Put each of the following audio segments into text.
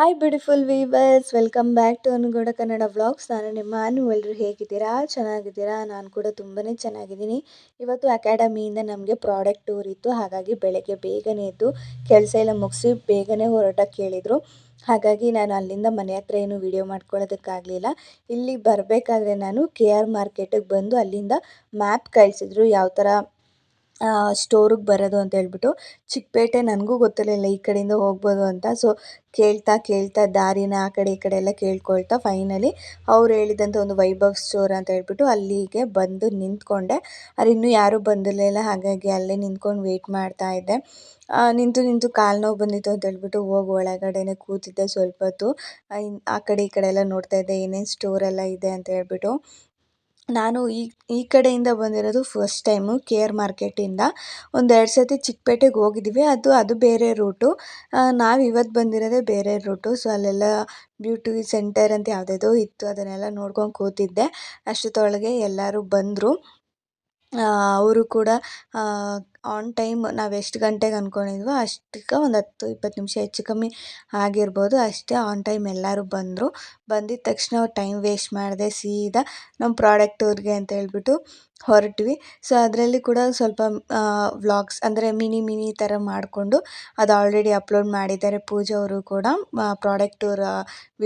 Hi beautiful viewers, welcome back to Anu Gowda Kannada vlogs. ನಾನು ನಿಮ್ಮ ಅನು. ಎಲ್ಲರೂ ಹೇಗಿದ್ದೀರಾ? ಚೆನ್ನಾಗಿದ್ದೀರಾ? ನಾನು ಕೂಡ ತುಂಬಾ ಚೆನ್ನಾಗಿದ್ದೀನಿ. ಇವತ್ತು ಅಕಾಡೆಮಿಯಿಂದ ನಮಗೆ ಪ್ರಾಡಕ್ಟ್ ಟೂರ್ ಇತ್ತು. ಹಾಗಾಗಿ ಬೆಳಗ್ಗೆ ಬೇಗನೆ ಎದ್ದು ಕೆಲಸ ಎಲ್ಲ ಮುಗಿಸಿ ಬೇಗನೆ ಹೊರಟಕ್ಕೆ ಹೇಳಿದರು. ಹಾಗಾಗಿ ನಾನು ಅಲ್ಲಿಂದ ಮನೆ ಹತ್ರ ಏನು ವಿಡಿಯೋ ಮಾಡ್ಕೊಳ್ಳೋದಕ್ಕಾಗಲಿಲ್ಲ. ಇಲ್ಲಿ ಬರಬೇಕಾದ್ರೆ ನಾನು KR ಮಾರ್ಕೆಟಿಗೆ ಬಂದು ಅಲ್ಲಿಂದ ಮ್ಯಾಪ್ ಕಳಿಸಿದ್ರು ಯಾವ ಥರ ಸ್ಟೋರಿಗೆ ಬರೋದು ಅಂತ ಹೇಳ್ಬಿಟ್ಟು. ಚಿಕ್ಕಪೇಟೆ ನನಗೂ ಗೊತ್ತಿರಲಿಲ್ಲ ಈ ಕಡೆಯಿಂದ ಹೋಗ್ಬೋದು ಅಂತ. ಸೊ ಕೇಳ್ತಾ ದಾರಿನ ಆ ಕಡೆ ಈ ಕಡೆ ಎಲ್ಲ ಕೇಳ್ಕೊಳ್ತಾ ಫೈನಲಿ ಅವ್ರು ಹೇಳಿದಂಥ ಒಂದು ವೈಭವ್ ಸ್ಟೋರ್ ಅಂತ ಹೇಳ್ಬಿಟ್ಟು ಅಲ್ಲಿಗೆ ಬಂದು ನಿಂತ್ಕೊಂಡೆ. ಅಲ್ಲಿ ಇನ್ನೂ ಯಾರೂ ಬಂದಿರಲಿಲ್ಲ. ಹಾಗಾಗಿ ಅಲ್ಲೇ ನಿಂತ್ಕೊಂಡು ವೆಯ್ಟ್ ಮಾಡ್ತಾ ಇದ್ದೆ. ನಿಂತು ಕಾಲು ನೋವು ಬಂದಿತ್ತು ಅಂತ ಹೇಳ್ಬಿಟ್ಟು ಹೋಗಿ ಒಳಗಡೆನೆ ಕೂತಿದ್ದೆ ಸ್ವಲ್ಪ ಹೊತ್ತು. ಆ ಕಡೆ ಈ ಕಡೆ ಎಲ್ಲ ನೋಡ್ತಾ ಇದ್ದೆ ಏನೇನು ಸ್ಟೋರೆಲ್ಲ ಇದೆ ಅಂತ ಹೇಳ್ಬಿಟ್ಟು. ನಾನು ಈ ಕಡೆಯಿಂದ ಬಂದಿರೋದು ಫಸ್ಟ್ ಟೈಮು KR ಮಾರ್ಕೆಟಿಂದ. ಒಂದೆರಡು ಸತಿ ಚಿಕ್ಕಪೇಟೆಗೆ ಹೋಗಿದ್ದೀವಿ. ಅದು ಬೇರೆ ರೂಟು. ನಾವು ಇವತ್ತು ಬಂದಿರೋದೇ ಬೇರೆ ರೂಟು. ಸೊ ಅಲ್ಲೆಲ್ಲ ಬ್ಯೂಟಿ ಸೆಂಟರ್ ಅಂತ ಯಾವುದ್ಯಾವುದೋ ಇತ್ತು, ಅದನ್ನೆಲ್ಲ ನೋಡ್ಕೊಂಡು ಕೂತಿದ್ದೆ. ಅಷ್ಟೊತ್ತೊಳಗೆ ಎಲ್ಲರೂ ಬಂದರು. ಅವರು ಕೂಡ ಆನ್ ಟೈಮ್ ನಾವು ಎಷ್ಟು ಗಂಟೆಗೆ ಅಂದ್ಕೊಂಡಿದ್ವೋ ಅಷ್ಟಕ್ಕೆ ಒಂದು 10-20 ನಿಮಿಷ ಹೆಚ್ಚು ಕಮ್ಮಿ ಆಗಿರ್ಬೋದು ಅಷ್ಟೇ. ಆನ್ ಟೈಮ್ ಎಲ್ಲರೂ ಬಂದರು. ಬಂದಿದ್ದ ತಕ್ಷಣ ಟೈಮ್ ವೇಸ್ಟ್ ಮಾಡದೆ ಸೀದಾ ನಮ್ಮ ಪ್ರಾಡಕ್ಟ್ ಟೂರ್ಗೆ ಅಂತ ಹೇಳ್ಬಿಟ್ಟು ಹೊರಟ್ವಿ. ಸೊ ಅದರಲ್ಲಿ ಕೂಡ ಸ್ವಲ್ಪ ವ್ಲಾಗ್ಸ್ ಅಂದರೆ ಮಿನಿ ಥರ ಮಾಡಿಕೊಂಡು ಅದು ಆಲ್ರೆಡಿ ಅಪ್ಲೋಡ್ ಮಾಡಿದ್ದಾರೆ ಪೂಜಾ ಅವರು ಕೂಡ. ಪ್ರಾಡಕ್ಟ್ ಟೂರ್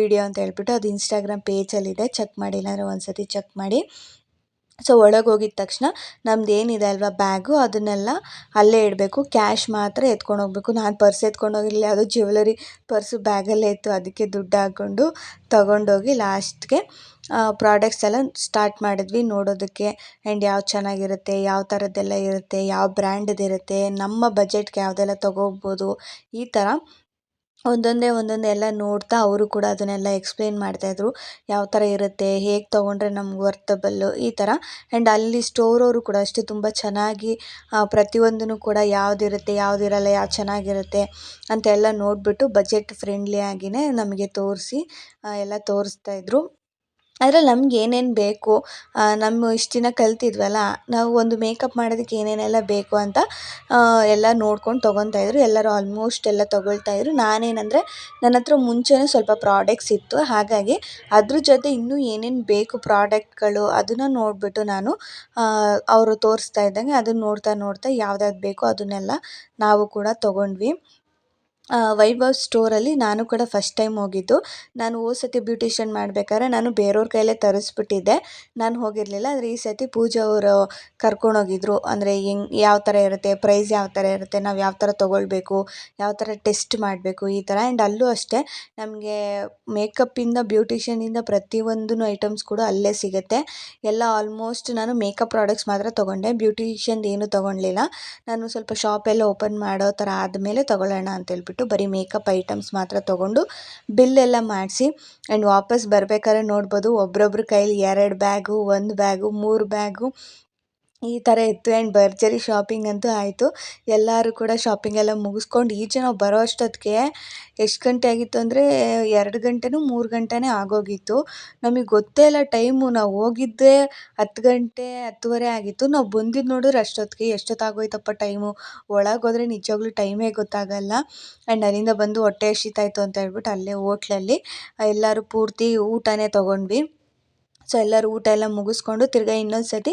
ವಿಡಿಯೋ ಅಂತ ಹೇಳ್ಬಿಟ್ಟು ಅದು ಇನ್ಸ್ಟಾಗ್ರಾಮ್ ಪೇಜಲ್ಲಿದೆ. ಚೆಕ್ ಮಾಡಿಲ್ಲ ಅಂದರೆ ಒಂದು ಸತಿ ಚೆಕ್ ಮಾಡಿ. ಸೊ ಒಳಗೆ ಹೋಗಿದ ತಕ್ಷಣ ನಮ್ದು ಏನಿದೆ ಅಲ್ವಾ ಬ್ಯಾಗು, ಅದನ್ನೆಲ್ಲ ಅಲ್ಲೇ ಇಡಬೇಕು. ಕ್ಯಾಶ್ ಮಾತ್ರ ಎತ್ಕೊಂಡು ಹೋಗಬೇಕು. ನಾನು ಪರ್ಸ್ ಎತ್ಕೊಂಡು ಹೋಗಿರಲಿಲ್ಲ, ಯಾವುದೋ ಜ್ಯುವೆಲರಿ ಪರ್ಸು ಬ್ಯಾಗಲ್ಲೇ ಇತ್ತು. ಅದಕ್ಕೆ ದುಡ್ಡು ಹಾಕ್ಕೊಂಡು ತೊಗೊಂಡೋಗಿ ಲಾಸ್ಟ್ಗೆ ಪ್ರಾಡಕ್ಟ್ಸ್ ಎಲ್ಲ ಸ್ಟಾರ್ಟ್ ಮಾಡಿದ್ವಿ ನೋಡೋದಕ್ಕೆ. ಆ್ಯಂಡ್ ಯಾವ್ದು ಚೆನ್ನಾಗಿರುತ್ತೆ, ಯಾವ ಥರದ್ದೆಲ್ಲ ಇರುತ್ತೆ, ಯಾವ ಬ್ರ್ಯಾಂಡ್ದಿರುತ್ತೆ, ನಮ್ಮ ಬಜೆಟ್ಗೆ ಯಾವುದೆಲ್ಲ ತೊಗೋಬೋದು, ಈ ಥರ ಒಂದೊಂದೇ ಎಲ್ಲ ನೋಡ್ತಾ ಅವರು ಕೂಡ ಅದನ್ನೆಲ್ಲ ಎಕ್ಸ್ಪ್ಲೇನ್ ಮಾಡ್ತಾಯಿದ್ರು. ಯಾವ ಥರ ಇರುತ್ತೆ, ಹೇಗೆ ತೊಗೊಂಡ್ರೆ ನಮ್ಗೆ ವರ್ತಬಲ್ಲು, ಈ ಥರ. ಆ್ಯಂಡ್ ಅಲ್ಲಿ ಸ್ಟೋರವರು ಕೂಡ ಅಷ್ಟೇ ತುಂಬ ಚೆನ್ನಾಗಿ ಪ್ರತಿಯೊಂದನ್ನು ಕೂಡ ಯಾವುದಿರುತ್ತೆ ಯಾವುದಿರಲ್ಲ, ಯಾವ್ದು ಚೆನ್ನಾಗಿರುತ್ತೆ ಅಂತೆಲ್ಲ ನೋಡಿಬಿಟ್ಟು ಬಜೆಟ್ ಫ್ರೆಂಡ್ಲಿ ಆಗಿಯೇ ನಮಗೆ ತೋರಿಸಿ ಎಲ್ಲ ತೋರಿಸ್ತಾಯಿದ್ರು. ಅದ್ರಲ್ಲಿ ನಮ್ಗೆ ಏನೇನು ಬೇಕು, ನಮ್ಮ ಇಷ್ಟು ದಿನ ಕಲ್ತಿದ್ವಲ್ಲ, ನಾವು ಒಂದು ಮೇಕಪ್ ಮಾಡೋದಕ್ಕೆ ಏನೇನೆಲ್ಲ ಬೇಕು ಅಂತ ಎಲ್ಲ ನೋಡ್ಕೊಂಡು ತೊಗೊತಾಯಿದ್ರು. ಎಲ್ಲರೂ ಆಲ್ಮೋಸ್ಟ್ ಎಲ್ಲ ತೊಗೊಳ್ತಾಯಿದ್ರು. ನಾನೇನಂದರೆ ನನ್ನ ಹತ್ರ ಮುಂಚೆನೇ ಸ್ವಲ್ಪ ಪ್ರಾಡಕ್ಟ್ಸ್ ಇತ್ತು. ಹಾಗಾಗಿ ಅದ್ರ ಜೊತೆ ಇನ್ನೂ ಏನೇನು ಬೇಕು ಪ್ರಾಡಕ್ಟ್ಗಳು ಅದನ್ನು ನೋಡಿಬಿಟ್ಟು ನಾನು ಅವರು ತೋರಿಸ್ತಾ ಇದ್ದಂಗೆ ಅದನ್ನು ನೋಡ್ತಾ ಯಾವ್ದ್ಯಾವ್ದು ಬೇಕೋ ಅದನ್ನೆಲ್ಲ ನಾವು ಕೂಡ ತೊಗೊಂಡ್ವಿ. ವೈಭವ್ ಸ್ಟೋರಲ್ಲಿ ನಾನು ಕೂಡ ಫಸ್ಟ್ ಟೈಮ್ ಹೋಗಿದ್ದು. ನಾನು ಹೋದ ಸತಿ ಬ್ಯೂಟಿಷಿಯನ್ ಮಾಡಬೇಕಾದ್ರೆ ನಾನು ಬೇರೆಯವ್ರ ಕೈಯಲ್ಲೇ ತರಿಸ್ಬಿಟ್ಟಿದ್ದೆ, ನಾನು ಹೋಗಿರಲಿಲ್ಲ. ಆದರೆ ಈ ಸತಿ ಪೂಜಾ ಅವರು ಕರ್ಕೊಂಡೋಗಿದ್ರು. ಅಂದರೆ ಯಾವ ಥರ ಇರುತ್ತೆ, ಪ್ರೈಸ್ ಯಾವ ಥರ ಇರುತ್ತೆ, ನಾವು ಯಾವ ಥರ ತೊಗೊಳ್ಬೇಕು, ಯಾವ ಥರ ಟೆಸ್ಟ್ ಮಾಡಬೇಕು, ಈ ಥರ. ಆ್ಯಂಡ್ ಅಲ್ಲೂ ಅಷ್ಟೇ ನಮಗೆ ಮೇಕಪ್ಪಿಂದ ಬ್ಯೂಟಿಷಿಯನಿಂದ ಪ್ರತಿಯೊಂದು ಐಟಮ್ಸ್ ಕೂಡ ಅಲ್ಲೇ ಸಿಗುತ್ತೆ. ಎಲ್ಲ ಆಲ್ಮೋಸ್ಟ್ ನಾನು ಮೇಕಪ್ ಪ್ರಾಡಕ್ಟ್ಸ್ ಮಾತ್ರ ತೊಗೊಂಡೆ, ಬ್ಯೂಟಿಷಿಯನ್ದು ಏನೂ ತೊಗೊಳ್ಲಿಲ್ಲ. ನಾನು ಸ್ವಲ್ಪ ಶಾಪೆಲ್ಲ ಓಪನ್ ಮಾಡೋ ಥರ ಆದಮೇಲೆ ತೊಗೊಳ್ಳೋಣ ಅಂತೇಳ್ಬಿಟ್ಟು ಬರೀ ಮೇಕಪ್ ಐಟಮ್ಸ್ ಮಾತ್ರ ತೊಗೊಂಡು ಬಿಲ್ಲೆಲ್ಲ ಮಾಡಿಸಿ. ಆ್ಯಂಡ್ ವಾಪಸ್ ಬರಬೇಕಾದ್ರೆ ನೋಡ್ಬೋದು ಒಬ್ರೊಬ್ರ ಕೈಲಿ 2 ಬ್ಯಾಗು, 1 ಬ್ಯಾಗು, 3 ಬ್ಯಾಗು ಈ ಥರ ಇತ್ತು. ಆ್ಯಂಡ್ ಭರ್ಜರಿ ಶಾಪಿಂಗ್ ಅಂತೂ ಆಯಿತು. ಎಲ್ಲರೂ ಕೂಡ ಶಾಪಿಂಗ್ ಎಲ್ಲ ಮುಗಿಸ್ಕೊಂಡು ಈಚೆ ನಾವು ಬರೋ ಅಷ್ಟೊತ್ತಿಗೆ ಎಷ್ಟು ಗಂಟೆ ಆಗಿತ್ತು ಅಂದರೆ 2 ಗಂಟೆನೋ 3 ಗಂಟೆನೇ ಆಗೋಗಿತ್ತು. ನಮಗೆ ಗೊತ್ತೇ ಇಲ್ಲ ಟೈಮು. ನಾವು ಹೋಗಿದ್ದೇ 10 ಗಂಟೆ 10:30 ಆಗಿತ್ತು. ನಾವು ಬಂದಿದ್ದು ನೋಡಿದ್ರೆ ಅಷ್ಟೊತ್ತಿಗೆ ಎಷ್ಟೊತ್ತಾಗೋಯ್ತಪ್ಪ ಟೈಮು. ಒಳಗೆ ಹೋದರೆ ನಿಜವಾಗ್ಲೂ ಟೈಮೇ ಗೊತ್ತಾಗಲ್ಲ. ಆ್ಯಂಡ್ ಅಲ್ಲಿಂದ ಬಂದು ಹೊಟ್ಟೆ ಹಸಿತಾಯಿತ್ತು ಅಂತ ಹೇಳ್ಬಿಟ್ಟು ಅಲ್ಲೇ ಹೋಟ್ಲಲ್ಲಿ ಎಲ್ಲರೂ ಪೂರ್ತಿ ಊಟನೇ ತೊಗೊಂಡ್ವಿ. ಸೊ ಎಲ್ಲರೂ ಊಟ ಎಲ್ಲ ಮುಗಿಸ್ಕೊಂಡು ತಿರ್ಗಾ ಇನ್ನೊಂದು ಸತಿ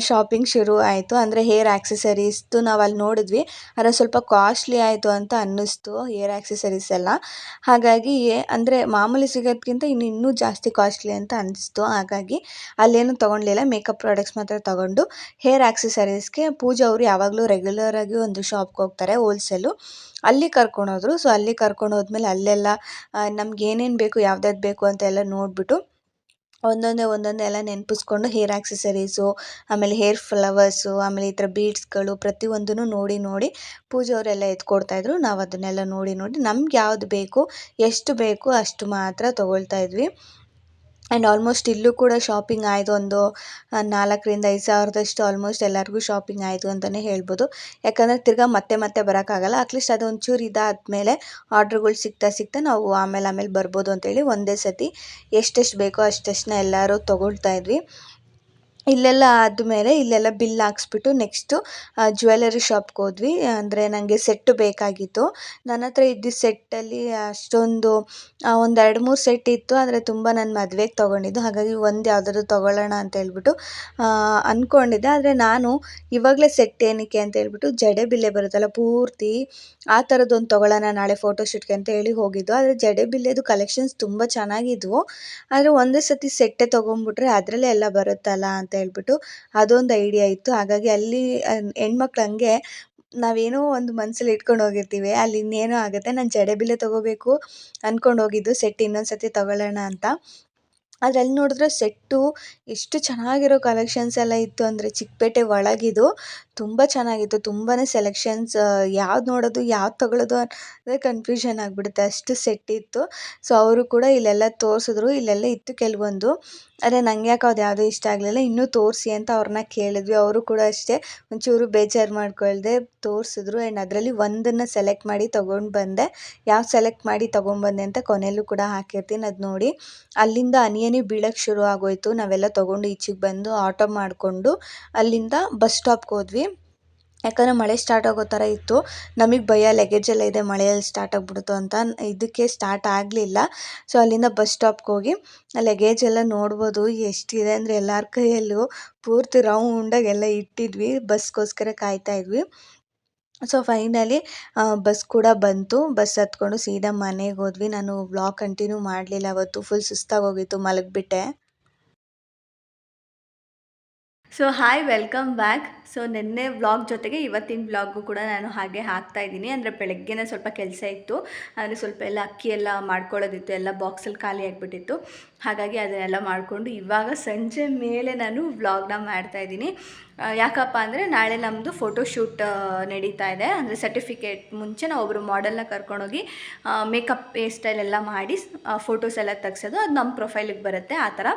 ಶಾಪಿಂಗ್ ಶುರು ಆಯಿತು. ಅಂದರೆ ಹೇರ್ ಆ್ಯಕ್ಸೆಸರೀಸ್ದು ನಾವು ಅಲ್ಲಿ ನೋಡಿದ್ವಿ, ಆದರೆ ಸ್ವಲ್ಪ ಕಾಸ್ಟ್ಲಿ ಆಯಿತು ಅಂತ ಅನ್ನಿಸ್ತು ಹೇರ್ ಆ್ಯಕ್ಸೆಸರೀಸ್ ಎಲ್ಲ. ಹಾಗಾಗಿ ಅಂದರೆ ಮಾಮೂಲಿ ಸಿಗೋದಕ್ಕಿಂತ ಇನ್ನೂ ಜಾಸ್ತಿ ಕಾಸ್ಟ್ಲಿ ಅಂತ ಅನ್ನಿಸ್ತು. ಹಾಗಾಗಿ ಅಲ್ಲೇನು ತೊಗೊಳ್ಲಿಲ್ಲ, ಮೇಕಪ್ ಪ್ರಾಡಕ್ಟ್ಸ್ ಮಾತ್ರ ತೊಗೊಂಡು ಹೇರ್ ಆ್ಯಕ್ಸೆಸರೀಸ್ಗೆ ಪೂಜಾ ಅವರು ಯಾವಾಗಲೂ ರೆಗ್ಯುಲರಾಗಿ ಒಂದು ಶಾಪ್ಗೆ ಹೋಗ್ತಾರೆ ಹೋಲ್ಸೇಲು, ಅಲ್ಲಿ ಕರ್ಕೊಂಡೋದ್ರು. ಸೊ ಅಲ್ಲಿ ಕರ್ಕೊಂಡು ಹೋದ್ಮೇಲೆ ಅಲ್ಲೆಲ್ಲ ನಮ್ಗೆ ಏನೇನು ಬೇಕು ಯಾವ್ದ್ಯಾವ್ದು ಬೇಕು ಅಂತೆಲ್ಲ ನೋಡಿಬಿಟ್ಟು ಒಂದೊಂದೇ ಎಲ್ಲ ನೆನಪಿಸ್ಕೊಂಡು ಹೇರ್ ಆ್ಯಕ್ಸೆಸರೀಸು, ಆಮೇಲೆ ಹೇರ್ ಫ್ಲವರ್ಸು, ಆಮೇಲೆ ಈ ಥರ ಬೀಡ್ಸ್ಗಳು ಪ್ರತಿಯೊಂದನ್ನು ನೋಡಿ ಪೂಜಾ ಅವರೆಲ್ಲ ಎತ್ಕೊಡ್ತಾಯಿದ್ರು. ನಾವು ಅದನ್ನೆಲ್ಲ ನೋಡಿ ನಮ್ಗೆ ಯಾವ್ದು ಬೇಕು, ಎಷ್ಟು ಬೇಕು ಅಷ್ಟು ಮಾತ್ರ ತೊಗೊಳ್ತಾ ಇದ್ವಿ. ಆ್ಯಂಡ್ ಆಲ್ಮೋಸ್ಟ್ ಇಲ್ಲೂ ಕೂಡ ಶಾಪಿಂಗ್ ಆಯಿತು. ಒಂದು 4,000-5,000 ಸಾವಿರದಷ್ಟು ಆಲ್ಮೋಸ್ಟ್ ಎಲ್ಲರಿಗೂ ಶಾಪಿಂಗ್ ಆಯಿತು ಅಂತಲೇ ಹೇಳ್ಬೋದು. ಯಾಕಂದರೆ ತಿರ್ಗಾ ಮತ್ತೆ ಬರೋಕ್ಕಾಗಲ್ಲ. ಅಟ್ಲೀಸ್ಟ್ ಅದು ಒಂಚೂರು ಇದಾದಮೇಲೆ ಆರ್ಡ್ರುಗಳು ಸಿಗ್ತಾ ನಾವು ಆಮೇಲೆ ಬರ್ಬೋದು ಅಂತೇಳಿ ಒಂದೇ ಸತಿ ಎಷ್ಟೆಷ್ಟು ಬೇಕೋ ಅಷ್ಟನ್ನ ಎಲ್ಲರೂ ತೊಗೊಳ್ತಾ ಇದ್ವಿ. ಇಲ್ಲೆಲ್ಲ ಆದಮೇಲೆ ಇಲ್ಲೆಲ್ಲ ಬಿಲ್ ಹಾಕ್ಸ್ಬಿಟ್ಟು ನೆಕ್ಸ್ಟು ಜ್ಯುವೆಲರಿ ಶಾಪ್ಗೆ ಹೋದ್ವಿ. ಅಂದರೆ ನನಗೆ ಸೆಟ್ಟು ಬೇಕಾಗಿತ್ತು. ನನ್ನ ಹತ್ರ ಇದ್ದಿದ್ದ ಸೆಟ್ಟಲ್ಲಿ ಅಷ್ಟೊಂದು ಒಂದು 2-3 ಸೆಟ್ ಇತ್ತು. ಆದರೆ ತುಂಬ ನಾನು ಮದುವೆಗೆ ತೊಗೊಂಡಿದ್ದು. ಹಾಗಾಗಿ ಒಂದು ಯಾವುದಾದ್ರು ತೊಗೊಳ್ಳೋಣ ಅಂತ ಹೇಳ್ಬಿಟ್ಟು ಅಂದ್ಕೊಂಡಿದ್ದೆ. ಆದರೆ ನಾನು ಇವಾಗಲೇ ಸೆಟ್ ಏನಕ್ಕೆ ಅಂತ ಹೇಳ್ಬಿಟ್ಟು ಜಡೆಬಿಲ್ಲೆ ಬರುತ್ತಲ್ಲ ಪೂರ್ತಿ ಆ ಥರದ್ದೊಂದು ತೊಗೊಳ್ಳೋಣ ನಾಳೆ ಫೋಟೋಶೂಟ್ಗೆ ಅಂತ ಹೇಳಿ ಹೋಗಿದ್ದು. ಆದರೆ ಜಡೆಬಿಲ್ಲೆದು ಕಲೆಕ್ಷನ್ಸ್ ತುಂಬ ಚೆನ್ನಾಗಿದ್ವು. ಆದರೆ ಒಂದೇ ಸತಿ ಸೆಟ್ಟೇ ತೊಗೊಂಡ್ಬಿಟ್ರೆ ಅದರಲ್ಲೇ ಎಲ್ಲ ಬರುತ್ತಲ್ಲ ಅಂತ ಹೇಳ್ಬಿಟ್ಟು ಅದೊಂದು ಐಡಿಯಾ ಇತ್ತು. ಹಾಗಾಗಿ ಅಲ್ಲಿ ಹೆಣ್ಮಕ್ಳು ಹಂಗೆ ನಾವೇನೋ ಒಂದು ಮನಸ್ಸಲ್ಲಿ ಇಟ್ಕೊಂಡು ಹೋಗಿರ್ತೀವಿ, ಅಲ್ಲಿ ಇನ್ನೇನೋ ಆಗುತ್ತೆ. ನಾನು ಜಡೆಬಿಲ್ಲೆ ತೊಗೋಬೇಕು ಅಂದ್ಕೊಂಡು ಹೋಗಿದ್ದು, ಸೆಟ್ ಇನ್ನೊಂದು ಸತಿ ತೊಗೊಳ್ಳೋಣ ಅಂತ. ಆದರೆ ಅಲ್ಲಿ ನೋಡಿದ್ರೆ ಸೆಟ್ಟು ಎಷ್ಟು ಚೆನ್ನಾಗಿರೋ ಕಲೆಕ್ಷನ್ಸ್ ಎಲ್ಲ ಇತ್ತು ಅಂದರೆ ಚಿಕ್ಕಪೇಟೆ ಒಳಗಿದು ತುಂಬ ಚೆನ್ನಾಗಿತ್ತು. ತುಂಬಾ ಸೆಲೆಕ್ಷನ್ಸ್, ಯಾವ್ದು ನೋಡೋದು ಯಾವ್ದು ತೊಗೊಳ್ಳೋದು ಅದೇ ಕನ್ಫ್ಯೂಷನ್ ಆಗಿಬಿಡುತ್ತೆ, ಅಷ್ಟು ಸೆಟ್ ಇತ್ತು. ಸೊ ಅವರು ಕೂಡ ಇಲ್ಲೆಲ್ಲ ತೋರಿಸಿದ್ರು. ಇಲ್ಲೆಲ್ಲ ಇತ್ತು ಕೆಲವೊಂದು. ಆದರೆ ನಂಗೆ ಯಾಕೋ ಅದು ಯಾವುದೂ ಇಷ್ಟ ಆಗಲಿಲ್ಲ. ಇನ್ನೂ ತೋರಿಸಿ ಅಂತ ಅವ್ರನ್ನ ಕೇಳಿದ್ವಿ. ಅವರು ಕೂಡ ಅಷ್ಟೇ ಒಂಚೂರು ಬೇಜಾರು ಮಾಡ್ಕೊಳ್ದೆ ತೋರಿಸಿದ್ರು. ಆ್ಯಂಡ್ ಅದರಲ್ಲಿ ಒಂದನ್ನು ಸೆಲೆಕ್ಟ್ ಮಾಡಿ ತೊಗೊಂಡು ಬಂದೆ. ಯಾವ್ದು ಸೆಲೆಕ್ಟ್ ಮಾಡಿ ತೊಗೊಂಬಂದೆ ಅಂತ ಕೊನೆಯಲ್ಲೂ ಕೂಡ ಹಾಕಿರ್ತೀನಿ, ಅದು ನೋಡಿ. ಅಲ್ಲಿಂದ ಹನಿ ಬೀಳಕ್ಕೆ ಶುರು ಆಗೋಯಿತು. ನಾವೆಲ್ಲ ತೊಗೊಂಡು ಈಚೆಗೆ ಬಂದು ಆಟೋ ಮಾಡಿಕೊಂಡು ಅಲ್ಲಿಂದ ಬಸ್ ಸ್ಟಾಪ್ಗೆ ಹೋದ್ವಿ. ಯಾಕಂದರೆ ಮಳೆ ಸ್ಟಾರ್ಟ್ ಆಗೋ ಥರ ಇತ್ತು. ನಮಗೆ ಭಯ, ಲಗೇಜ್ ಎಲ್ಲ ಇದೆ, ಮಳೆಯಲ್ಲಿ ಸ್ಟಾರ್ಟ್ ಆಗಿಬಿಡ್ತು ಅಂತ. ಇದಕ್ಕೆ ಸ್ಟಾರ್ಟ್ ಆಗಲಿಲ್ಲ. ಸೊ ಅಲ್ಲಿಂದ ಬಸ್ ಸ್ಟಾಪ್ಗೆ ಹೋಗಿ ಲಗೇಜ್ ಎಲ್ಲ ನೋಡ್ಬೋದು ಎಷ್ಟಿದೆ ಅಂದರೆ ಎಲ್ಲರ ಕೈಯಲ್ಲೂ ಪೂರ್ತಿ ರೌಂಡಾಗಿ ಎಲ್ಲ ಇಟ್ಟಿದ್ವಿ. ಬಸ್ಗೋಸ್ಕರ ಕಾಯ್ತಾ ಇದ್ವಿ. ಸೊ ಫೈನಲಿ ಬಸ್ ಕೂಡ ಬಂತು. ಬಸ್ ಹತ್ಕೊಂಡು ಸೀದಾ ಮನೆಗೆ ಹೋದ್ವಿ. ನಾನು ವ್ಲಾಗ್ ಕಂಟಿನ್ಯೂ ಮಾಡಲಿಲ್ಲ ಅವತ್ತು, ಫುಲ್ ಸುಸ್ತಾಗೋಗಿತ್ತು, ಮಲಗಿಬಿಟ್ಟೆ. So hi, welcome back. So ನಿನ್ನೆ ವ್ಲಾಗ್ ಜೊತೆಗೆ ಇವತ್ತಿನ ವ್ಲಾಗು ಕೂಡ ನಾನು ಹಾಗೆ ಹಾಕ್ತಾಯಿದ್ದೀನಿ. ಅಂದರೆ ಬೆಳಗ್ಗೆನೇ ಸ್ವಲ್ಪ ಕೆಲಸ ಇತ್ತು. ಅಂದರೆ ಸ್ವಲ್ಪ ಎಲ್ಲ ಅಕ್ಕಿ ಎಲ್ಲ ಮಾಡ್ಕೊಳ್ಳೋದಿತ್ತು, ಎಲ್ಲ ಬಾಕ್ಸಲ್ಲಿ ಖಾಲಿ ಆಗಿಬಿಟ್ಟಿತ್ತು. ಹಾಗಾಗಿ ಅದನ್ನೆಲ್ಲ ಮಾಡಿಕೊಂಡು ಇವಾಗ ಸಂಜೆ ಮೇಲೆ ನಾನು ವ್ಲಾಗ್ನ ಮಾಡ್ತಾಯಿದ್ದೀನಿ. ಯಾಕಪ್ಪ ಅಂದರೆ ನಾಳೆ ನಮ್ಮದು ಫೋಟೋಶೂಟ್ ನಡೀತಾ ಇದೆ. ಅಂದರೆ ಸರ್ಟಿಫಿಕೇಟ್ ಮುಂಚೆ ನಾವು ಒಬ್ಬರು ಮಾಡೆಲ್ನ ಕರ್ಕೊಂಡೋಗಿ ಮೇಕಪ್ ಹೇರ್ ಸ್ಟೈಲ್ ಎಲ್ಲ ಮಾಡಿ ಫೋಟೋಸ್ ಎಲ್ಲ ತೆಗ್ಸೋದು, ಅದು ನಮ್ಮ ಪ್ರೊಫೈಲಿಗೆ ಬರುತ್ತೆ ಆ ಥರ.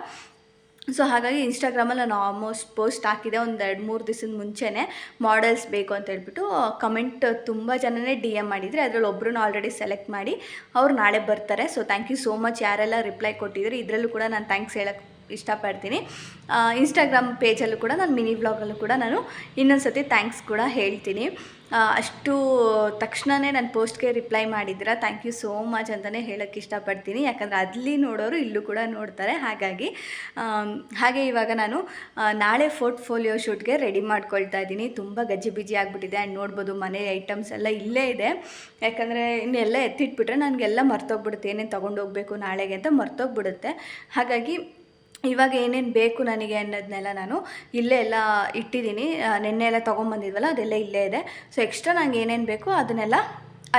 ಸೊ ಹಾಗಾಗಿ ಇನ್ಸ್ಟಾಗ್ರಾಮಲ್ಲಿ ನಾನು ಆಲ್ಮೋಸ್ಟ್ ಪೋಸ್ಟ್ ಹಾಕಿದೆ ಒಂದು 2-3 ದಿವಸದ ಮುಂಚೆನೇ, ಮಾಡೆಲ್ಸ್ ಬೇಕು ಅಂತ ಹೇಳ್ಬಿಟ್ಟು. ಕಮೆಂಟ್ ತುಂಬ ಜನನೇ DM ಮಾಡಿದರೆ, ಅದರಲ್ಲಿ ಒಬ್ಬರನ್ನ ಆಲ್ರೆಡಿ ಸೆಲೆಕ್ಟ್ ಮಾಡಿ ಅವ್ರು ನಾಳೆ ಬರ್ತಾರೆ. So thank you so much ಯಾರೆಲ್ಲ ರಿಪ್ಲೈ ಕೊಟ್ಟಿದ್ರು. ಇದರಲ್ಲೂ ಕೂಡ ನಾನು ಥ್ಯಾಂಕ್ಸ್ ಹೇಳಕ್ಕೆ ಇಷ್ಟಪಡ್ತೀನಿ. ಇನ್ಸ್ಟಾಗ್ರಾಮ್ ಪೇಜಲ್ಲೂ ಕೂಡ ನಾನು ಮಿನಿ ವ್ಲಾಗಲ್ಲೂ ಕೂಡ ನಾನು ಇನ್ನೊಂದು ಸತಿ ಥ್ಯಾಂಕ್ಸ್ ಕೂಡ ಹೇಳ್ತೀನಿ. ಅಷ್ಟು ತಕ್ಷಣವೇ ನನ್ನ ಪೋಸ್ಟ್ಗೆ ರಿಪ್ಲೈ ಮಾಡಿದ್ದೀರಾ, ಥ್ಯಾಂಕ್ ಯು ಸೋ ಮಚ್ ಅಂತಲೇ ಹೇಳೋಕ್ಕೆ ಇಷ್ಟಪಡ್ತೀನಿ. ಯಾಕಂದರೆ ಅಲ್ಲಿ ನೋಡೋರು ಇಲ್ಲೂ ಕೂಡ ನೋಡ್ತಾರೆ. ಹಾಗೆ ಇವಾಗ ನಾನು ನಾಳೆ ಪೋರ್ಟ್ಫೋಲಿಯೋ ಶೂಟ್ಗೆ ರೆಡಿ ಮಾಡ್ಕೊಳ್ತಾ ಇದ್ದೀನಿ. ತುಂಬ ಗಜಿಬಿಜಿ ಆಗಿಬಿಟ್ಟಿದೆ. ಆ್ಯಂಡ್ ನೋಡ್ಬೋದು ಮನೆ ಐಟಮ್ಸ್ ಎಲ್ಲ ಇಲ್ಲೇ ಇದೆ. ಯಾಕಂದರೆ ಇನ್ನೆಲ್ಲ ಎತ್ತಿಟ್ಬಿಟ್ರೆ ನನಗೆಲ್ಲ ಮರ್ತೋಗ್ಬಿಡುತ್ತೆ, ಏನೇನು ತೊಗೊಂಡೋಗ್ಬೇಕು ನಾಳೆಗೆ ಅಂತ ಮರ್ತೋಗ್ಬಿಡುತ್ತೆ. ಹಾಗಾಗಿ ಇವಾಗ ಏನೇನು ಬೇಕು ನನಗೆ ಅನ್ನೋದನ್ನೆಲ್ಲ ನಾನು ಇಲ್ಲೇ ಎಲ್ಲ ಇಟ್ಟಿದ್ದೀನಿ. ನೆನ್ನೆ ಎಲ್ಲ ತೊಗೊಂಬಂದಿದ್ವಲ್ಲ ಅದೆಲ್ಲ ಇಲ್ಲೇ ಇದೆ. ಸೊ ಎಕ್ಸ್ಟ್ರಾ ನಂಗೆ ಏನೇನು ಬೇಕೋ ಅದನ್ನೆಲ್ಲ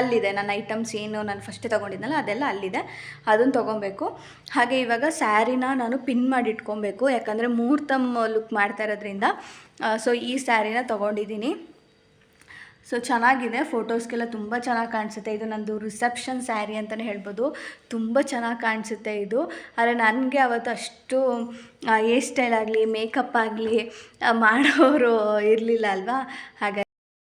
ಅಲ್ಲಿದೆ. ನನ್ನ ಐಟಮ್ಸ್ ಏನು ನಾನು ಫಸ್ಟೇ ತೊಗೊಂಡಿದ್ನಲ್ಲ ಅದೆಲ್ಲ ಅಲ್ಲಿದೆ, ಅದನ್ನು ತೊಗೊಬೇಕು. ಹಾಗೆ ಇವಾಗ ಸ್ಯಾರಿನ ನಾನು ಪಿನ್ ಮಾಡಿ ಇಟ್ಕೊಬೇಕು. ಯಾಕಂದರೆ ಮುಹೂರ್ತಮ್ ಲುಕ್ ಮಾಡ್ತಾ ಇರೋದ್ರಿಂದ ಸೊ ಈ ಸ್ಯಾರಿನ ತೊಗೊಂಡಿದ್ದೀನಿ. ಸೊ ಚೆನ್ನಾಗಿದೆ, ಫೋಟೋಸ್ಗೆಲ್ಲ ತುಂಬ ಚೆನ್ನಾಗಿ ಕಾಣಿಸುತ್ತೆ. ಇದು ನಂದು ರಿಸೆಪ್ಷನ್ ಸ್ಯಾರಿ ಅಂತಲೇ ಹೇಳ್ಬೋದು. ತುಂಬ ಚೆನ್ನಾಗಿ ಕಾಣಿಸುತ್ತೆ ಇದು. ಆದರೆ ನನಗೆ ಅವತ್ತು ಅಷ್ಟು ಹೇರ್ ಸ್ಟೈಲ್ ಆಗಲಿ ಮೇಕಪ್ ಆಗಲಿ ಮಾಡೋರು ಇರಲಿಲ್ಲ ಅಲ್ವಾ, ಹಾಗಾಗಿ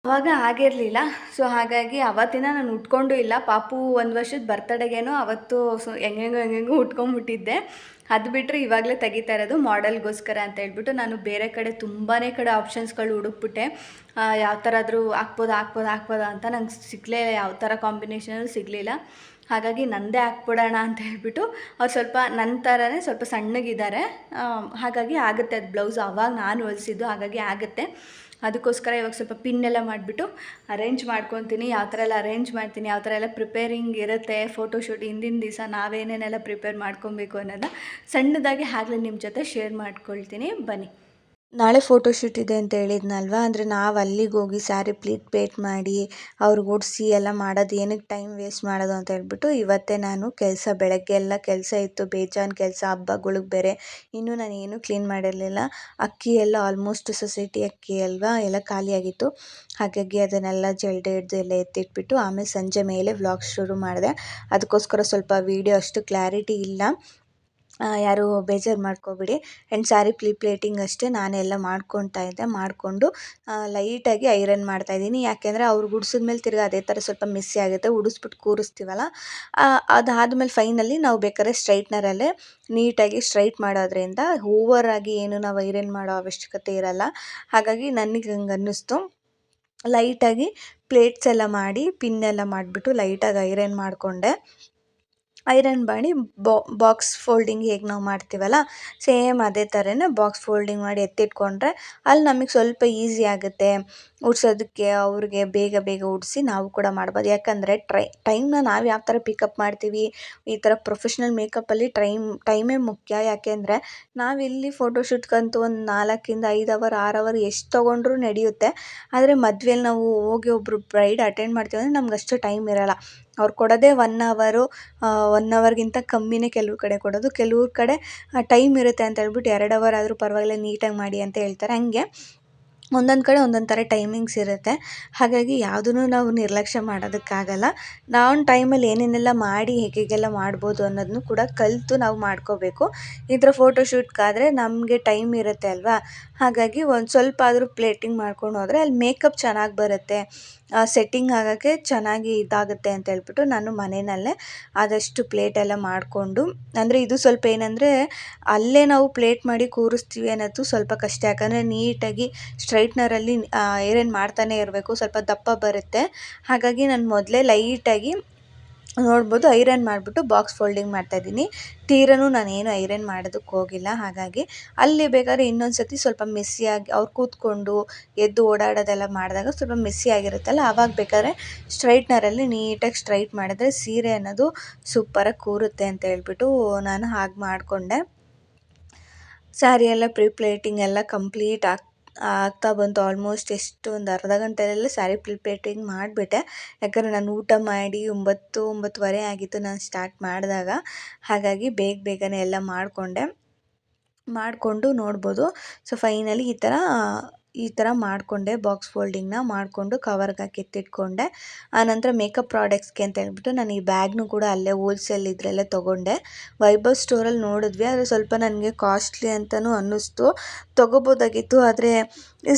ಅವಾಗ ಆಗಿರಲಿಲ್ಲ. ಸೊ ಹಾಗಾಗಿ ಅವತ್ತಿನ ನಾನು ಉಟ್ಕೊಂಡು ಇಲ್ಲ. ಪಾಪು 1 ವರ್ಷದ ಬರ್ತಡೆಗೇನೋ ಅವತ್ತು ಹೆಂಗೆಂಗೋ ಉಟ್ಕೊಂಡ್ಬಿಟ್ಟಿದ್ದೆ. ಅದು ಬಿಟ್ಟರೆ ಇವಾಗಲೇ ತೆಗಿತಾ ಇರೋದು ಮಾಡೆಲ್ಗೋಸ್ಕರ ಅಂತ ಹೇಳ್ಬಿಟ್ಟು. ನಾನು ಬೇರೆ ಕಡೆ ತುಂಬಾ ಕಡೆ ಆಪ್ಷನ್ಸ್ಗಳು ಹುಡುಕ್ಬಿಟ್ಟೆ, ಯಾವ ಥರ ಆದರೂ ಹಾಕ್ಬೋದಾ ಅಂತ. ನಂಗೆ ಸಿಗಲೇ ಯಾವ ಥರ ಕಾಂಬಿನೇಷನಲ್ಲೂ ಸಿಗಲಿಲ್ಲ. ಹಾಗಾಗಿ ನನ್ನದೇ ಹಾಕ್ಬಿಡೋಣ ಅಂತ ಹೇಳ್ಬಿಟ್ಟು ಅವ್ರು ಸ್ವಲ್ಪ ನನ್ನ ಥರನೇ ಸ್ವಲ್ಪ ಸಣ್ಣಗಿದ್ದಾರೆ. ಹಾಗಾಗಿ ಆಗುತ್ತೆ ಅದು ಬ್ಲೌಸ್ ಆವಾಗ ನಾನು ಹೊಲಿಸಿದ್ದು, ಹಾಗಾಗಿ ಆಗುತ್ತೆ. ಅದಕ್ಕೋಸ್ಕರ ಇವಾಗ ಸ್ವಲ್ಪ ಪಿನ್ನೆಲ್ಲ ಮಾಡಿಬಿಟ್ಟು ಅರೇಂಜ್ ಮಾಡ್ಕೊತೀನಿ. ಯಾವ ಥರ ಎಲ್ಲ ಅರೇಂಜ್ ಮಾಡ್ತೀನಿ, ಯಾವ ಥರ ಎಲ್ಲ ಪ್ರಿಪೇರಿಂಗ್ ಇರುತ್ತೆ ಫೋಟೋಶೂಟ್ ಹಿಂದಿನ ದಿವಸ ನಾವೇನೇನೆಲ್ಲ ಪ್ರಿಪೇರ್ ಮಾಡ್ಕೊಬೇಕು ಅನ್ನೋದನ್ನ ಸಣ್ಣದಾಗಿ ಆಗಲೇ ನಿಮ್ಮ ಜೊತೆ ಶೇರ್ ಮಾಡ್ಕೊಳ್ತೀನಿ, ಬನ್ನಿ. ನಾಳೆ ಫೋಟೋಶೂಟ್ ಇದೆ ಅಂತ ಹೇಳಿದ್ನಲ್ವ, ಅಂದರೆ ನಾವು ಅಲ್ಲಿಗೆ ಹೋಗಿ ಸ್ಯಾರಿ ಪ್ಲೇಟ್ ಮಾಡಿ ಅವ್ರಿಗೆ ಉಡಿಸಿ ಎಲ್ಲ ಮಾಡೋದು ಏನಕ್ಕೆ ಟೈಮ್ ವೇಸ್ಟ್ ಮಾಡೋದು ಅಂತ ಹೇಳ್ಬಿಟ್ಟು ಇವತ್ತೇ ನಾನು ಬೆಳಗ್ಗೆ ಎಲ್ಲ ಕೆಲಸ ಇತ್ತು, ಬೇಜಾನ್ ಕೆಲಸ. ಹಬ್ಬಗಳಿಗೆ ಬೇರೆ ಇನ್ನೂ ನಾನು ಏನೂ ಕ್ಲೀನ್ ಮಾಡಿರಲಿಲ್ಲ. ಅಕ್ಕಿ ಎಲ್ಲ ಆಲ್ಮೋಸ್ಟ್ ಸೊಸೈಟಿ ಅಕ್ಕಿ ಅಲ್ವಾ, ಎಲ್ಲ ಖಾಲಿಯಾಗಿತ್ತು. ಹಾಗಾಗಿ ಅದನ್ನೆಲ್ಲ ಜಲ್ಡೆ ಹಿಡ್ದು ಎಲ್ಲ ಎತ್ತಿಟ್ಬಿಟ್ಟು ಆಮೇಲೆ ಸಂಜೆ ಮೇಲೆ ವ್ಲಾಗ್ ಶುರು ಮಾಡಿದೆ. ಅದಕ್ಕೋಸ್ಕರ ಸ್ವಲ್ಪ ವೀಡಿಯೋ ಅಷ್ಟು ಕ್ಲಾರಿಟಿ ಇಲ್ಲ. ಯಾರು ಬೇಜಾರು ಮಾಡ್ಕೋಬೇಡಿ. ಆ್ಯಂಡ್ ಸ್ಯಾರಿ ಪ್ಲೇಟಿಂಗ್ ಅಷ್ಟೇ ನಾನೆಲ್ಲ ಮಾಡ್ಕೊತಾ ಇದ್ದೆ. ಮಾಡಿಕೊಂಡು ಲೈಟಾಗಿ ಐರನ್ ಮಾಡ್ತಾಯಿದ್ದೀನಿ. ಯಾಕೆಂದರೆ ಅವ್ರು ಉಡ್ಸಿದ್ಮೇಲೆ ತಿರ್ಗಿ ಅದೇ ಥರ ಸ್ವಲ್ಪ ಮೆಸ್ಸಿ ಆಗುತ್ತೆ. ಉಡಿಸ್ಬಿಟ್ಟು ಕೂರಿಸ್ತೀವಲ್ಲ, ಅದಾದಮೇಲೆ ಫೈನಲಿ ನಾವು ಬೇಕಾದ್ರೆ ಸ್ಟ್ರೈಟ್ನರಲ್ಲೇ ನೀಟಾಗಿ ಸ್ಟ್ರೈಟ್ ಮಾಡೋದ್ರಿಂದ ಓವರಾಗಿ ಏನು ನಾವು ಐರನ್ ಮಾಡೋ ಅವಶ್ಯಕತೆ ಇರಲ್ಲ. ಹಾಗಾಗಿ ನನಗೆ ಹಂಗೆ ಅನ್ನಿಸ್ತು. ಲೈಟಾಗಿ ಪ್ಲೇಟ್ಸ್ ಎಲ್ಲ ಮಾಡಿ ಪಿನ್ನೆಲ್ಲ ಮಾಡಿಬಿಟ್ಟು ಲೈಟಾಗಿ ಐರನ್ ಮಾಡಿಕೊಂಡೆ. ಐರನ್ ಮಾಡಿ ಬಾಕ್ಸ್ ಫೋಲ್ಡಿಂಗ್ ಹೇಗೆ ನಾವು ಮಾಡ್ತೀವಲ್ಲ, ಸೇಮ್ ಅದೇ ಥರನೇ ಬಾಕ್ಸ್ ಫೋಲ್ಡಿಂಗ್ ಮಾಡಿ ಎತ್ತಿಟ್ಕೊಂಡ್ರೆ ಅಲ್ಲಿ ನಮಗೆ ಸ್ವಲ್ಪ ಈಸಿ ಆಗುತ್ತೆ ಉಡ್ಸೋದಕ್ಕೆ. ಅವ್ರಿಗೆ ಬೇಗ ಬೇಗ ಉಡಿಸಿ ನಾವು ಕೂಡ ಮಾಡ್ಬೋದು. ಯಾಕಂದರೆ ಟೈಮ್ನ ನಾವು ಯಾವ ಥರ ಪಿಕಪ್ ಮಾಡ್ತೀವಿ, ಈ ಥರ ಪ್ರೊಫೆಷ್ನಲ್ ಮೇಕಪ್ಪಲ್ಲಿ ಟೈಮೇ ಮುಖ್ಯ. ಯಾಕೆಂದರೆ ನಾವಿಲ್ಲಿ ಫೋಟೋಶೂಟ್ಗಂತೂ ಒಂದು 4 ಇಂದ 5 ಅವರ್ 6 ಅವರ್ ಎಷ್ಟು ತೊಗೊಂಡ್ರೂ ನಡೆಯುತ್ತೆ. ಆದರೆ ಮದುವೆಯಲ್ಲಿ ನಾವು ಹೋಗಿ ಒಬ್ಬರು ಬ್ರೈಡ್ ಅಟೆಂಡ್ ಮಾಡ್ತೀವಿ ಅಂದರೆ ನಮ್ಗೆ ಅಷ್ಟು ಟೈಮ್ ಇರೋಲ್ಲ. ಅವ್ರು ಕೊಡೋದೇ 1 ಅವರು, 1 ಅವರ್ಗಿಂತ ಕಮ್ಮಿನೇ ಕೆಲವು ಕಡೆ ಕೊಡೋದು. ಕೆಲವ್ರ ಕಡೆ ಟೈಮ್ ಇರುತ್ತೆ ಅಂತ ಹೇಳ್ಬಿಟ್ಟು 2 ಅವರ್ ಆದರೂ ಪರವಾಗಿಲ್ಲ ನೀಟಾಗಿ ಮಾಡಿ ಅಂತ ಹೇಳ್ತಾರೆ. ಹಂಗೆ ಒಂದೊಂದು ಕಡೆ ಒಂದೊಂದು ಥರ ಟೈಮಿಂಗ್ಸ್ ಇರುತ್ತೆ. ಹಾಗಾಗಿ ಯಾವುದನ್ನು ನಾವು ನಿರ್ಲಕ್ಷ್ಯ ಮಾಡೋದಕ್ಕಾಗಲ್ಲ. ನಾವು ಟೈಮಲ್ಲಿ ಏನೇನೆಲ್ಲ ಮಾಡಿ ಹೇಗೆಲ್ಲ ಮಾಡ್ಬೋದು ಅನ್ನೋದನ್ನು ಕೂಡ ಕಲಿತು ನಾವು ಮಾಡ್ಕೋಬೇಕು. ಈ ಥರ ಫೋಟೋಶೂಟ್ಗಾದರೆ ನಮಗೆ ಟೈಮ್ ಇರುತ್ತೆ ಅಲ್ವಾ, ಹಾಗಾಗಿ ಒಂದು ಸ್ವಲ್ಪ ಆದರೂ ಪ್ಲೇಟಿಂಗ್ ಮಾಡ್ಕೊಂಡು ಹೋದರೆ ಅಲ್ಲಿ ಮೇಕಪ್ ಚೆನ್ನಾಗಿ ಬರುತ್ತೆ, ಸೆಟ್ಟಿಂಗ್ ಆಗೋಕ್ಕೆ ಚೆನ್ನಾಗಿ ಇದಾಗುತ್ತೆ ಅಂತ ಹೇಳ್ಬಿಟ್ಟು ನಾನು ಮನೆಯಲ್ಲೇ ಆದಷ್ಟು ಪ್ಲೇಟೆಲ್ಲ ಮಾಡಿಕೊಂಡು, ಅಂದರೆ ಇದು ಸ್ವಲ್ಪ ಏನಂದರೆ ಅಲ್ಲೇ ನಾವು ಪ್ಲೇಟ್ ಮಾಡಿ ಕೂರಿಸ್ತೀವಿ ಅನ್ನೋದು ಸ್ವಲ್ಪ ಕಷ್ಟ. ಯಾಕಂದರೆ ನೀಟಾಗಿ ಸ್ಟ್ರೈಟ್ನರಲ್ಲಿ ಐರನ್ ಮಾಡ್ತಾನೆ ಇರಬೇಕು, ಸ್ವಲ್ಪ ದಪ್ಪ ಬರುತ್ತೆ. ಹಾಗಾಗಿ ನಾನು ಮೊದಲೇ ಲೈಟಾಗಿ ನೋಡ್ಬೋದು ಐರನ್ ಮಾಡಿಬಿಟ್ಟು ಬಾಕ್ಸ್ ಫೋಲ್ಡಿಂಗ್ ಮಾಡ್ತಾಯಿದ್ದೀನಿ. ತೀರನೂ ನಾನೇನು ಐರನ್ ಮಾಡೋದಕ್ಕೆ ಹೋಗಿಲ್ಲ. ಹಾಗಾಗಿ ಅಲ್ಲಿ ಬೇಕಾದ್ರೆ ಇನ್ನೊಂದು ಸತಿ ಸ್ವಲ್ಪ ಮೆಸ್ಸಿಯಾಗಿ ಅವ್ರು ಕೂತ್ಕೊಂಡು ಎದ್ದು ಓಡಾಡೋದೆಲ್ಲ ಮಾಡಿದಾಗ ಸ್ವಲ್ಪ ಮೆಸ್ಸಿ ಆಗಿರುತ್ತಲ್ಲ, ಆವಾಗ ಬೇಕಾದ್ರೆ ಸ್ಟ್ರೈಟ್ನರಲ್ಲಿ ನೀಟಾಗಿ ಸ್ಟ್ರೈಟ್ ಮಾಡಿದ್ರೆ ಸೀರೆ ಅನ್ನೋದು ಸೂಪರಾಗಿ ಕೂರುತ್ತೆ ಅಂತ ಹೇಳ್ಬಿಟ್ಟು ನಾನು ಹಾಗೆ ಮಾಡಿಕೊಂಡೆ. ಸ್ಯಾರಿ ಎಲ್ಲ ಪ್ಲೇಟಿಂಗ್ ಎಲ್ಲ ಕಂಪ್ಲೀಟ್ ಆಗ್ತಾ ಬಂತು. ಆಲ್ಮೋಸ್ಟ್ ಎಷ್ಟು ಒಂದು ಅರ್ಧ ಗಂಟೆಯಲ್ಲೇ ಸ್ಯಾರಿ ಪ್ಲೇಟಿಂಗ್ ಮಾಡಿಬಿಟ್ಟೆ. ಯಾಕಂದರೆ ನಾನು ಊಟ ಮಾಡಿ 9-9:30 ಆಗಿತ್ತು ನಾನು ಸ್ಟಾರ್ಟ್ ಮಾಡಿದಾಗ. ಹಾಗಾಗಿ ಬೇಗನೆ ಎಲ್ಲ ಮಾಡಿಕೊಂಡು ನೋಡ್ಬೋದು. ಸೊ ಫೈನಲಿ ಈ ಥರ ಮಾಡಿಕೊಂಡೆ. ಬಾಕ್ಸ್ ಫೋಲ್ಡಿಂಗ್ನ ಮಾಡಿಕೊಂಡು ಕವರ್ಗೆ ಹಾಕಿ ಎತ್ತಿಟ್ಕೊಂಡೆ. ಆನಂತರ ಮೇಕಪ್ ಪ್ರಾಡಕ್ಟ್ಸ್ಗೆ ಅಂತ ಹೇಳ್ಬಿಟ್ಟು ನಾನು ಈ ಬ್ಯಾಗ್ನೂ ಕೂಡ ಅಲ್ಲೇ ಹೋಲ್ಸೇಲ್ ಇದರಲ್ಲೇ ತೊಗೊಂಡೆ. ವೈಭವ್ ಸ್ಟೋರಲ್ಲಿ ನೋಡಿದ್ವಿ, ಆದರೆ ಸ್ವಲ್ಪ ನನಗೆ ಕಾಸ್ಟ್ಲಿ ಅಂತಲೂ ಅನ್ನಿಸ್ತು. ತೊಗೋಬೋದಾಗಿತ್ತು, ಆದರೆ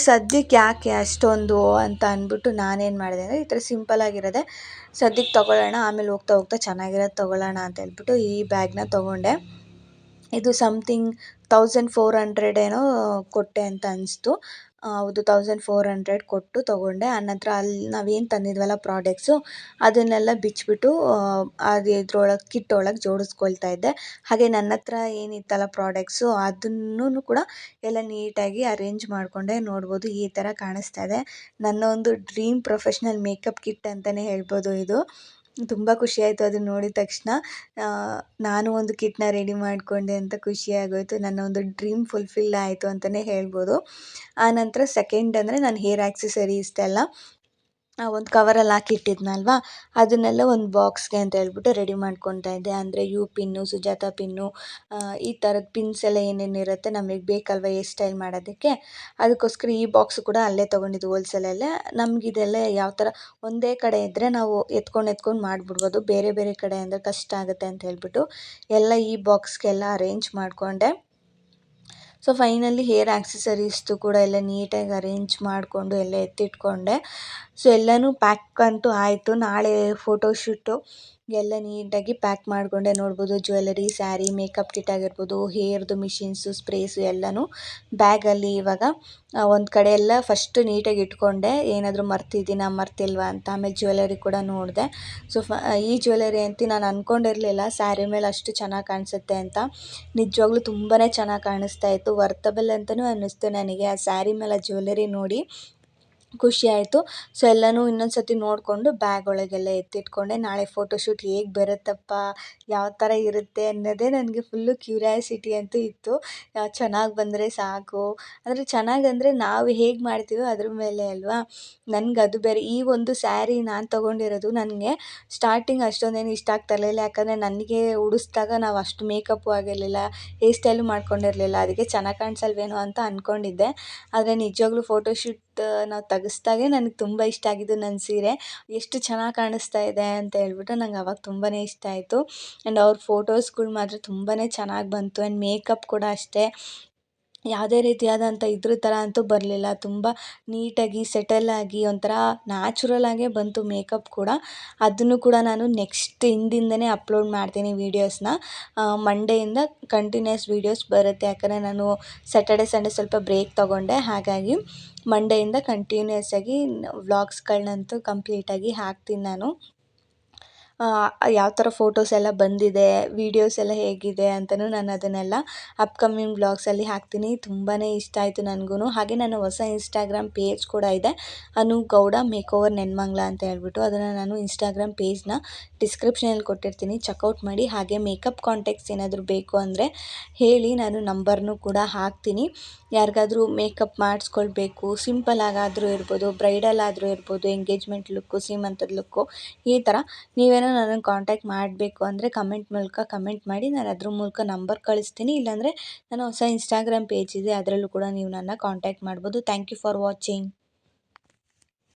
ಸದ್ಯಕ್ಕೆ ಯಾಕೆ ಅಷ್ಟೊಂದು ಅಂತ ಅಂದ್ಬಿಟ್ಟು ನಾನೇನು ಮಾಡಿದೆ ಅಂದರೆ ಈ ಥರ ಸಿಂಪಲಾಗಿರೋದೆ ಸದ್ಯಕ್ಕೆ ತೊಗೊಳ್ಳೋಣ, ಆಮೇಲೆ ಹೋಗ್ತಾ ಚೆನ್ನಾಗಿರೋದು ತೊಗೊಳ್ಳೋಣ ಅಂತ ಹೇಳ್ಬಿಟ್ಟು ಈ ಬ್ಯಾಗ್ನ ತೊಗೊಂಡೆ. ಇದು ಸಮಥಿಂಗ್ 1400 ಏನೋ ಕೊಟ್ಟೆ ಅಂತ ಅನಿಸ್ತು. ಹೌದು, 1400 ಕೊಟ್ಟು ತೊಗೊಂಡೆ. ಆನಂತರ ಅಲ್ಲಿ ನಾವೇನು ತಂದಿದ್ವಲ್ಲ ಪ್ರಾಡಕ್ಟ್ಸು ಅದನ್ನೆಲ್ಲ ಬಿಚ್ಚಿಬಿಟ್ಟು ಅದು ಇದ್ರೊಳಗೆ ಕಿಟ್ ಒಳಗೆ ಜೋಡಿಸ್ಕೊಳ್ತಾ ಇದ್ದೆ. ಹಾಗೆ ನನ್ನ ಹತ್ರ ಏನಿತ್ತಲ್ಲ ಪ್ರಾಡಕ್ಟ್ಸು ಅದನ್ನೂ ಕೂಡ ಎಲ್ಲ ನೀಟಾಗಿ ಅರೇಂಜ್ ಮಾಡಿಕೊಂಡೆ. ನೋಡ್ಬೋದು ಈ ಥರ ಕಾಣಿಸ್ತಾ ಇದೆ. ನನ್ನ ಒಂದು ಡ್ರೀಮ್ ಪ್ರೊಫೆಷ್ನಲ್ ಮೇಕಪ್ ಕಿಟ್ ಅಂತಲೇ ಹೇಳ್ಬೋದು ಇದು. ತುಂಬ ಖುಷಿಯಾಯಿತು ಅದನ್ನು ನೋಡಿದ ತಕ್ಷಣ. ನಾನು ಒಂದು ಕಿಟ್ನ ರೆಡಿ ಮಾಡಿಕೊಂಡೆ ಅಂತ ಖುಷಿಯಾಗೋಯಿತು. ನನ್ನ ಒಂದು ಡ್ರೀಮ್ ಫುಲ್ಫಿಲ್ ಆಯಿತು ಅಂತಲೇ ಹೇಳ್ಬೋದು. ಆನಂತರ ಸೆಕೆಂಡ್ ಅಂದರೆ ನಾನು ಹೇರ್ ಆ್ಯಕ್ಸೆಸರೀಸ್ದೆಲ್ಲ ಒಂದು ಕವರಲ್ಲಿ ಹಾಕಿಟ್ಟಿದ್ನಲ್ವ, ಅದನ್ನೆಲ್ಲ ಒಂದು ಬಾಕ್ಸ್ಗೆ ಅಂತ ಹೇಳ್ಬಿಟ್ಟು ರೆಡಿ ಮಾಡ್ಕೊತಾ ಇದ್ದೆ. ಅಂದರೆ ಯು ಪಿನ್ನು, ಸುಜಾತ ಪಿನ್ನು, ಈ ಥರದ ಪಿನ್ಸ್ ಎಲ್ಲ ಏನೇನಿರುತ್ತೆ ನಮಗೆ ಬೇಕಲ್ವ ಹೇರ್ ಸ್ಟೈಲ್ ಮಾಡೋದಕ್ಕೆ, ಅದಕ್ಕೋಸ್ಕರ ಈ ಬಾಕ್ಸು ಕೂಡ ಅಲ್ಲೇ ತೊಗೊಂಡಿದ್ದು ಹೋಲ್ಸೇಲಲ್ಲೇ. ನಮಗಿದೆಲ್ಲ ಯಾವ ಥರ ಒಂದೇ ಕಡೆ ಇದ್ದರೆ ನಾವು ಎತ್ಕೊಂಡು ಮಾಡಿಬಿಡ್ಬೋದು, ಬೇರೆ ಕಡೆ ಅಂದರೆ ಕಷ್ಟ ಆಗುತ್ತೆ ಅಂತ ಹೇಳ್ಬಿಟ್ಟು ಎಲ್ಲ ಈ ಬಾಕ್ಸ್ಗೆಲ್ಲ ಅರೇಂಜ್ ಮಾಡಿಕೊಂಡೆ. ಸೊ ಫೈನಲಿ ಹೇರ್ ಆ್ಯಕ್ಸೆಸರೀಸ್ದು ಕೂಡ ಎಲ್ಲ ನೀಟಾಗಿ ಅರೇಂಜ್ ಮಾಡಿಕೊಂಡು ಎಲ್ಲ ಎತ್ತಿಟ್ಕೊಂಡೆ. ಸೊ ಎಲ್ಲನೂ ಪ್ಯಾಕ್ ಅಂತೂ ಆಯಿತು. ನಾಳೆ ಫೋಟೋಶೂಟು ಎಲ್ಲ ನೀಟಾಗಿ ಪ್ಯಾಕ್ ಮಾಡಿಕೊಂಡೆ. ನೋಡ್ಬೋದು ಜ್ಯುವೆಲರಿ, ಸ್ಯಾರಿ, ಮೇಕಪ್ ಕಿಟ್ ಆಗಿರ್ಬೋದು, ಹೇರ್ದು ಮಿಷಿನ್ಸು, ಸ್ಪ್ರೇಸು ಎಲ್ಲನೂ ಬ್ಯಾಗಲ್ಲಿ ಇವಾಗ ಒಂದು ಕಡೆ ಎಲ್ಲ ಫಸ್ಟು ನೀಟಾಗಿ ಇಟ್ಕೊಂಡೆ. ಏನಾದರೂ ಮರ್ತಿಲ್ವಾ ಅಂತ. ಆಮೇಲೆ ಜ್ಯುವೆಲರಿ ಕೂಡ ನೋಡಿದೆ. ಸೊ ಈ ಜ್ಯುವೆಲರಿ ಅಂತೂ ನಾನು ಅಂದ್ಕೊಂಡಿರಲಿಲ್ಲ ಸ್ಯಾರಿ ಮೇಲೆ ಅಷ್ಟು ಚೆನ್ನಾಗಿ ಕಾಣಿಸುತ್ತೆ ಅಂತ. ನಿಜವಾಗ್ಲೂ ತುಂಬಾ ಚೆನ್ನಾಗಿ ಕಾಣಿಸ್ತಾ ಇತ್ತು. ವರ್ತಬಲ್ ಅಂತಲೂ ಅನ್ನಿಸ್ತು ನನಗೆ ಆ ಸ್ಯಾರಿ ಮೇಲೆ ಜ್ಯುವೆಲರಿ ನೋಡಿ ಖುಷಿ ಆಯಿತು. ಸೊ ಎಲ್ಲನೂ ಇನ್ನೊಂದು ಸತಿ ನೋಡಿಕೊಂಡು ಬ್ಯಾಗ್ ಒಳಗೆಲ್ಲ ಎತ್ತಿಟ್ಕೊಂಡೆ. ನಾಳೆ ಫೋಟೋಶೂಟ್ ಹೇಗೆ ಬರುತ್ತಪ್ಪ, ಯಾವ ಥರ ಇರುತ್ತೆ ಅನ್ನೋದೇ ನನಗೆ ಫುಲ್ಲು ಕ್ಯೂರಿಯಾಸಿಟಿ ಅಂತೂ ಇತ್ತು. ಚೆನ್ನಾಗಿ ಬಂದರೆ ಸಾಕು. ಅಂದರೆ ಚೆನ್ನಾಗಂದರೆ ನಾವು ಹೇಗೆ ಮಾಡ್ತೀವೋ ಅದ್ರ ಮೇಲೆ ಅಲ್ವಾ. ನನಗೆ ಅದು ಬೇರೆ. ಈ ಒಂದು ಸ್ಯಾರಿ ನಾನು ತೊಗೊಂಡಿರೋದು ನನಗೆ ಸ್ಟಾರ್ಟಿಂಗ್ ಅಷ್ಟೊಂದೇನು ಇಷ್ಟ ಆಗ್ತಾ ಇರಲಿಲ್ಲ. ಯಾಕಂದರೆ ನನಗೆ ಉಡಿಸ್ದಾಗ ನಾವು ಅಷ್ಟು ಮೇಕಪ್ಪು ಆಗಿರಲಿಲ್ಲ, ಹೇರ್ ಸ್ಟೈಲು ಮಾಡ್ಕೊಂಡಿರಲಿಲ್ಲ. ಅದಕ್ಕೆ ಚೆನ್ನಾಗಿ ಕಾಣಿಸಲ್ವೇನೋ ಅಂತ ಅಂದ್ಕೊಂಡಿದ್ದೆ. ಆದರೆ ನಿಜವಾಗ್ಲೂ ಫೋಟೋಶೂಟ್ ನಾವು ತೆಗೆಸ್ದಾಗೆ ನನಗೆ ತುಂಬ ಇಷ್ಟ ಆಗಿದ್ದು ನನ್ನ ಸೀರೆ ಎಷ್ಟು ಚೆನ್ನಾಗಿ ಕಾಣಿಸ್ತಾ ಇದೆ ಅಂತ ಹೇಳ್ಬಿಟ್ಟು ನಂಗೆ ಅವಾಗ ತುಂಬಾ ಇಷ್ಟ ಆಯಿತು. ಆ್ಯಂಡ್ ಅವ್ರ ಫೋಟೋಸ್ಗಳು ಮಾತ್ರ ತುಂಬಾ ಚೆನ್ನಾಗಿ ಬಂತು. ಆ್ಯಂಡ್ ಮೇಕಪ್ ಕೂಡ ಅಷ್ಟೇ ಯಾವುದೇ ರೀತಿಯಾದಂಥ ಇದ್ರ ಥರ ಅಂತೂ ಬರಲಿಲ್ಲ. ತುಂಬ ನೀಟಾಗಿ ಸೆಟಲ್ ಆಗಿ ಒಂಥರ ನ್ಯಾಚುರಲ್ ಆಗೇ ಬಂತು ಮೇಕಪ್ ಕೂಡ. ಅದನ್ನು ಕೂಡ ನಾನು ನೆಕ್ಸ್ಟ್ ಹಿಂದಿಂದನೇ ಅಪ್ಲೋಡ್ ಮಾಡ್ತೀನಿ ವೀಡಿಯೋಸ್ನ. ಮಂಡೆಯಿಂದ ಕಂಟಿನ್ಯೂಸ್ ವೀಡಿಯೋಸ್ ಬರುತ್ತೆ. ಯಾಕಂದರೆ ನಾನು ಸ್ಯಾಟರ್ಡೆ ಸಂಡೇ ಸ್ವಲ್ಪ ಬ್ರೇಕ್ ತೊಗೊಂಡೆ. ಹಾಗಾಗಿ ಮಂಡೆಯಿಂದ ಕಂಟಿನ್ಯೂಸ್ ಆಗಿ ವ್ಲಾಗ್ಸ್ಗಳನ್ನಂತೂ ಕಂಪ್ಲೀಟಾಗಿ ಹಾಕ್ತೀನಿ ನಾನು. ಯಾವ ಥರ ಫೋಟೋಸ್ ಎಲ್ಲ ಬಂದಿದೆ, ವೀಡಿಯೋಸ್ ಎಲ್ಲ ಹೇಗಿದೆ ಅಂತಲೂ ನಾನು ಅದನ್ನೆಲ್ಲ ಅಪ್ಕಮಿಂಗ್ ವ್ಲಾಗ್ಸಲ್ಲಿ ಹಾಕ್ತೀನಿ. ತುಂಬಾ ಇಷ್ಟ ಆಯಿತು ನನಗೂ. ಹಾಗೆ ನನ್ನ ಹೊಸ ಇನ್ಸ್ಟಾಗ್ರಾಮ್ ಪೇಜ್ ಕೂಡ ಇದೆ, ಅನು ಗೌಡ ಮೇಕೋವರ್ ನೆನ್ಮಂಗ್ಲ ಅಂತ ಹೇಳ್ಬಿಟ್ಟು. ಅದನ್ನು ನಾನು ಇನ್ಸ್ಟಾಗ್ರಾಮ್ ಪೇಜ್ನ ಡಿಸ್ಕ್ರಿಪ್ಷನಲ್ಲಿ ಕೊಟ್ಟಿರ್ತೀನಿ, ಚೆಕ್ಔಟ್ ಮಾಡಿ. ಹಾಗೆ ಮೇಕಪ್ ಕಾಂಟ್ಯಾಕ್ಟ್ಸ್ ಏನಾದರೂ ಬೇಕು ಅಂದರೆ ಹೇಳಿ, ನಾನು ನಂಬರ್ನೂ ಕೂಡ ಹಾಕ್ತೀನಿ. ಯಾರಿಗಾದ್ರೂ ಮೇಕಪ್ ಮಾಡಿಸ್ಕೊಳ್ಬೇಕು, ಸಿಂಪಲ್ ಆಗಾದರೂ ಇರ್ಬೋದು, ಬ್ರೈಡಲ್ ಆದರೂ ಇರ್ಬೋದು, ಎಂಗೇಜ್ಮೆಂಟ್ ಲುಕ್ಕು, ಸೀಮಂತದ ಲುಕ್ಕು, ಈ ಥರ ನೀವೇನೋ ನನ್ನನ್ನು ಕಾಂಟ್ಯಾಕ್ಟ್ ಮಾಡಬೇಕು ಅಂದರೆ ಕಮೆಂಟ್ ಮೂಲಕ ಕಮೆಂಟ್ ಮಾಡಿ, ನಾನು ಅದ್ರ ಮೂಲಕ ನಂಬರ್ ಕಳಿಸ್ತೀನಿ. ಇಲ್ಲಾಂದರೆ ನನ್ನ ಹೊಸ ಇನ್ಸ್ಟಾಗ್ರಾಮ್ ಪೇಜ್ ಇದೆ, ಅದರಲ್ಲೂ ಕೂಡ ನೀವು ನನ್ನ ಕಾಂಟ್ಯಾಕ್ಟ್ ಮಾಡ್ಬೋದು. Thank you for watching.